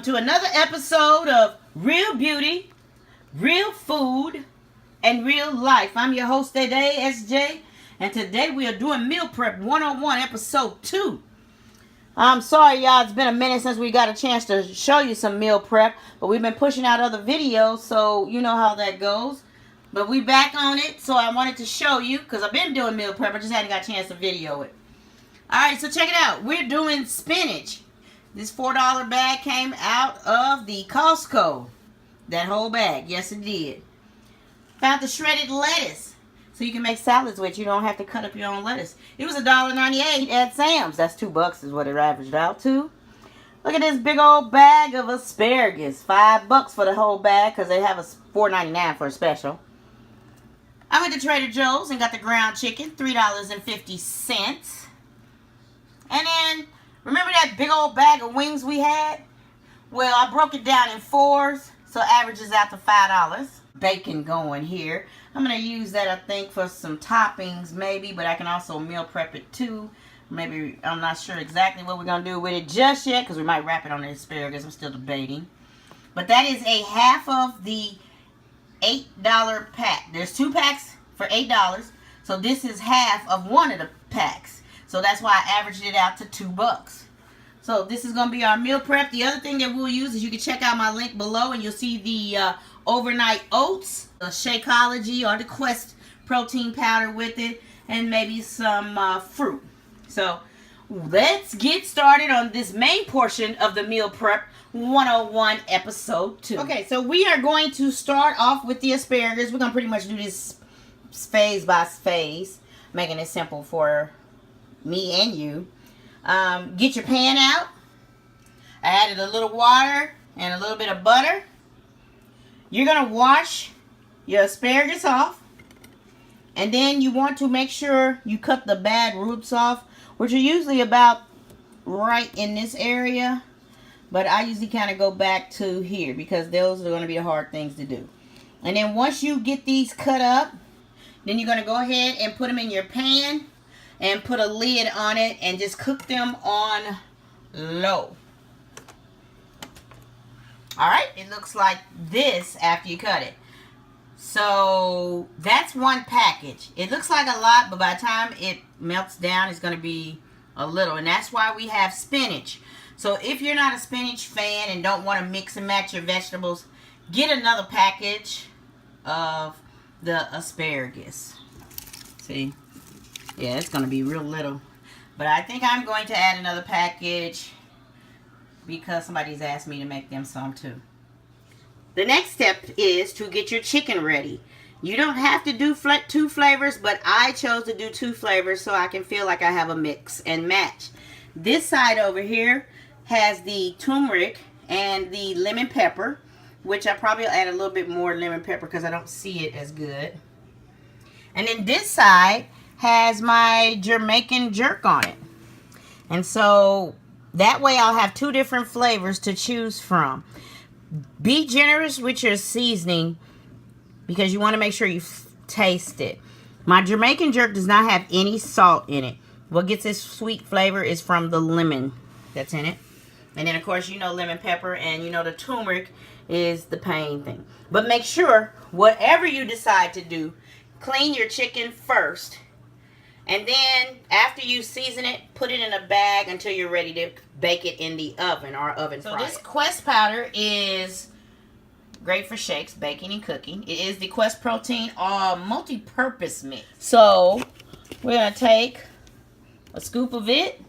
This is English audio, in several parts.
to another episode of Real Beauty, Real Food, and Real Life. I'm your host today, SJ, and today we are doing Meal Prep 101, Episode 2. I'm sorry, y'all, it's been a minute since we got a chance to show you some meal prep, but we've been pushing out other videos, so you know how that goes. But we back on it, so I wanted to show you, because I've been doing meal prep, I just hadn't got a chance to video it. Alright, so check it out. We're doing spinach. This $4 bag came out of the Costco. That whole bag. Yes, it did. Found the shredded lettuce. So you can make salads with. You don't have to cut up your own lettuce. It was $1.98 at Sam's. That's $2 is what it averaged out to. Look at this big old bag of asparagus. $5 for the whole bag because they have a $4.99 for a special. I went to Trader Joe's and got the ground chicken. $3.50. And then, remember that big old bag of wings we had? Well, I broke it down in 4s, so it averages out to $5. Bacon going here. I'm going to use that, I think, for some toppings, maybe, but I can also meal prep it too. Maybe, I'm not sure exactly what we're going to do with it just yet, because we might wrap it on the asparagus. I'm still debating. But that is a half of the $8 pack. There's 2 packs for $8, so this is half of one of the packs. So that's why I averaged it out to $2. So this is going to be our meal prep. The other thing that we'll use is you can check out my link below and you'll see the overnight oats, the Shakeology or the Quest protein powder with it, and maybe some fruit. So let's get started on this main portion of the meal prep 101 episode 2. Okay, so we are going to start off with the asparagus. We're going to pretty much do this phase by phase, making it simple for me and you. Get your pan out. I added a little water and a little bit of butter. You're going to wash your asparagus off. And then you want to make sure you cut the bad roots off, which are usually about right in this area. But I usually kind of go back to here because those are going to be the hard things to do. And then once you get these cut up, then you're going to go ahead and put them in your pan and put a lid on it and just cook them on low. Alright, it looks like this after you cut it. So that's one package. It looks like a lot, but by the time it melts down, it's going to be a little. And that's why we have spinach. So if you're not a spinach fan and don't want to mix and match your vegetables, get another package of the asparagus. See? Yeah, it's going to be real little. But I think I'm going to add another package because somebody's asked me to make them some too. The next step is to get your chicken ready. You don't have to do 2 flavors, but I chose to do 2 flavors so I can feel like I have a mix and match. This side over here has the turmeric and the lemon pepper, which I probably will add a little bit more lemon pepper because I don't see it as good. And then this side has my Jamaican jerk on it. And so that way I'll have 2 different flavors to choose from. Be generous with your seasoning because you want to make sure you taste it. My Jamaican jerk does not have any salt in it. What gets its sweet flavor is from the lemon that's in it. And then of course you know lemon pepper and you know the turmeric is the pain thing. But make sure whatever you decide to do, clean your chicken first. And then, after you season it, put it in a bag until you're ready to bake it in the oven or oven fryer. So this Quest powder is great for shakes, baking, and cooking. It is the Quest Protein multi-purpose mix. So, we're going to take a scoop of it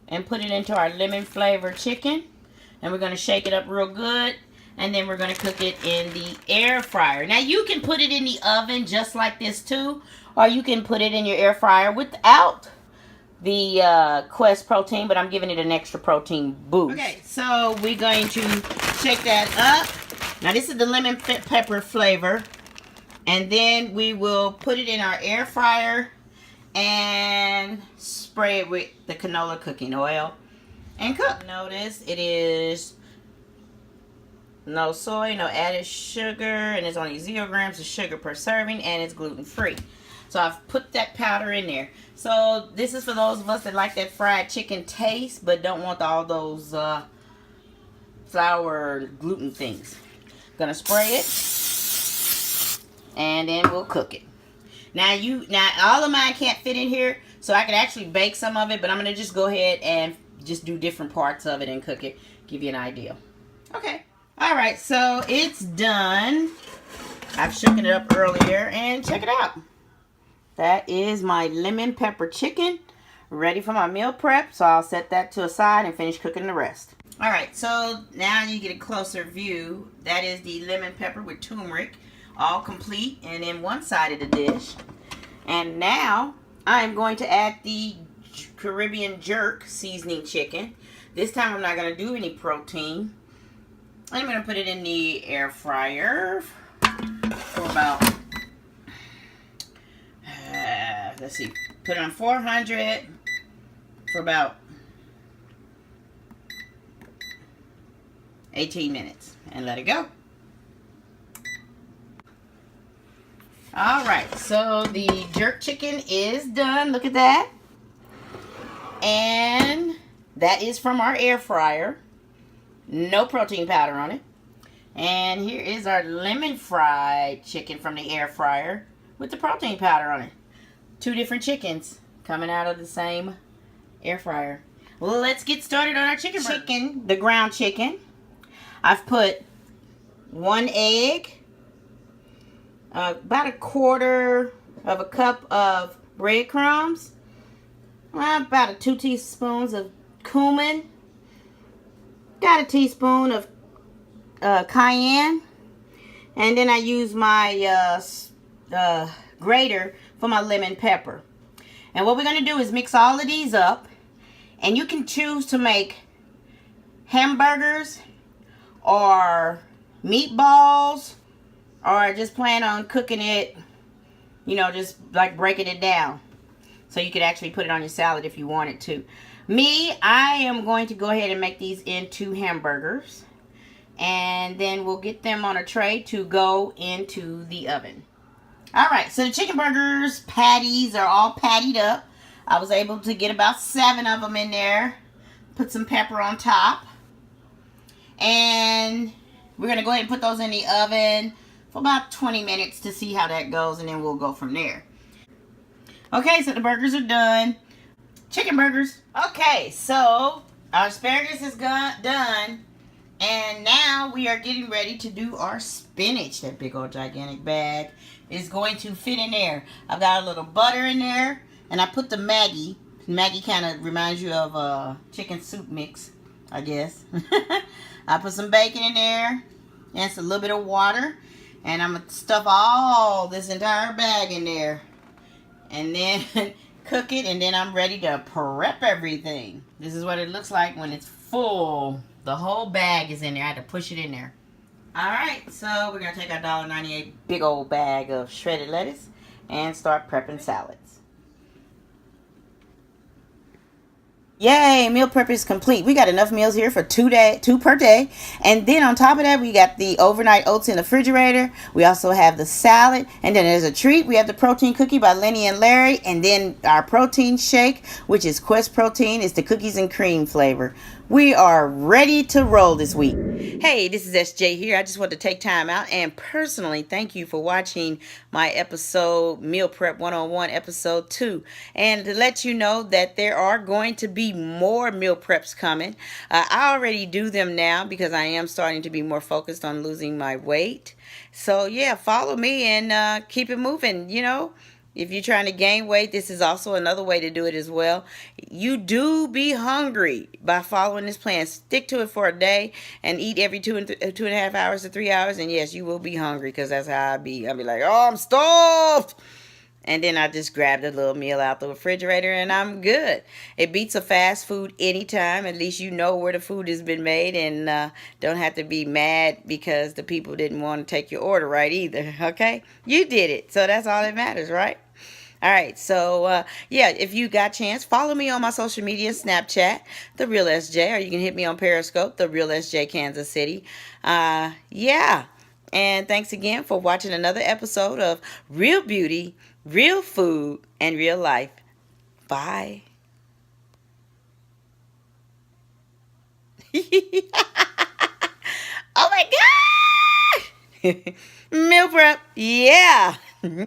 and put it into our lemon flavored chicken. And we're going to shake it up real good. And then we're going to cook it in the air fryer. Now, you can put it in the oven just like this too. Or you can put it in your air fryer without the Quest protein, but I'm giving it an extra protein boost. Okay, so we're going to shake that up. Now this is the lemon pepper flavor. And then we will put it in our air fryer and spray it with the canola cooking oil and cook. Notice it is no soy, no added sugar, and it's only 0 grams of sugar per serving, and it's gluten-free. So I've put that powder in there. So this is for those of us that like that fried chicken taste, but don't want all those flour gluten things. Gonna spray it, and then we'll cook it. Now all of mine can't fit in here, so I could actually bake some of it, but I'm gonna just go ahead and just do different parts of it and cook it, give you an idea. Okay. All right, so it's done. I've shaken it up earlier, and check it out. That is my lemon pepper chicken, ready for my meal prep. So I'll set that to a side and finish cooking the rest. All right, so now you get a closer view. That is the lemon pepper with turmeric, all complete and in one side of the dish. And now I'm going to add the Caribbean jerk seasoning chicken. This time I'm not going to do any protein. I'm going to put it in the air fryer for about, let's see, put it on 400 for about 18 minutes and let it go. All right, so the jerk chicken is done. Look at that. And that is from our air fryer. No protein powder on it. And here is our lemon fried chicken from the air fryer with the protein powder on it. Two different chickens coming out of the same air fryer. Well, let's get started on our chicken. The ground chicken. I've put 1 egg, about 1/4 of a cup of breadcrumbs, about 2 teaspoons of cumin, got 1 teaspoon of cayenne, and then I use my grater for my lemon pepper. And what we're going to do is mix all of these up, and you can choose to make hamburgers or meatballs, or just plan on cooking it, you know, just like breaking it down so you could actually put it on your salad if you wanted to. I am going to go ahead and make these into hamburgers, and then we'll get them on a tray to go into the oven. All right, so the chicken burgers patties are all pattied up. I was able to get about 7 of them in there. Put some pepper on top. And we're going to go ahead and put those in the oven for about 20 minutes to see how that goes, and then we'll go from there. Okay, so the burgers are done. Chicken burgers. Okay, so our asparagus is done. And now we are getting ready to do our spinach. That big old gigantic bag is going to fit in there. I've got a little butter in there, and I put the Maggi. Maggi kind of reminds you of a chicken soup mix, I guess. I put some bacon in there and a little bit of water, and I'm going to stuff all this entire bag in there and then cook it, and then I'm ready to prep everything. This is what it looks like when it's full. The whole bag is in there. I had to push it in there. Alright, so we're going to take our $1.98 big old bag of shredded lettuce and start prepping salads. Yay, meal prep is complete. We got enough meals here for 2 per day. And then on top of that, we got the overnight oats in the refrigerator. We also have the salad. And then there's a treat. We have the protein cookie by Lenny&Larry. And then our protein shake, which is Quest Protein. It's the cookies and cream flavor. We are ready to roll this week. Hey, this is SJ here. I just want to take time out and personally thank you for watching my episode, Meal Prep 101, episode 2. And to let you know that there are going to be more meal preps coming. I already do them now because I am starting to be more focused on losing my weight. So yeah, follow me and keep it moving, you know. If you're trying to gain weight, this is also another way to do it as well. You do be hungry by following this plan. Stick to it for a day and eat every 2.5 hours to 3 hours. And yes, you will be hungry because that's how I be. I'll be like, oh, I'm stuffed. And then I just grabbed a little meal out the refrigerator and I'm good. It beats a fast food anytime. At least you know where the food has been made and don't have to be mad because the people didn't want to take your order right either. Okay? You did it. So that's all that matters, right? All right, so yeah, if you got a chance, follow me on my social media, Snapchat, The Real SJ, or you can hit me on Periscope, The Real SJ Kansas City. Yeah, and thanks again for watching another episode of Real Beauty, Real Food, and Real Life. Bye. Meal prep, yeah.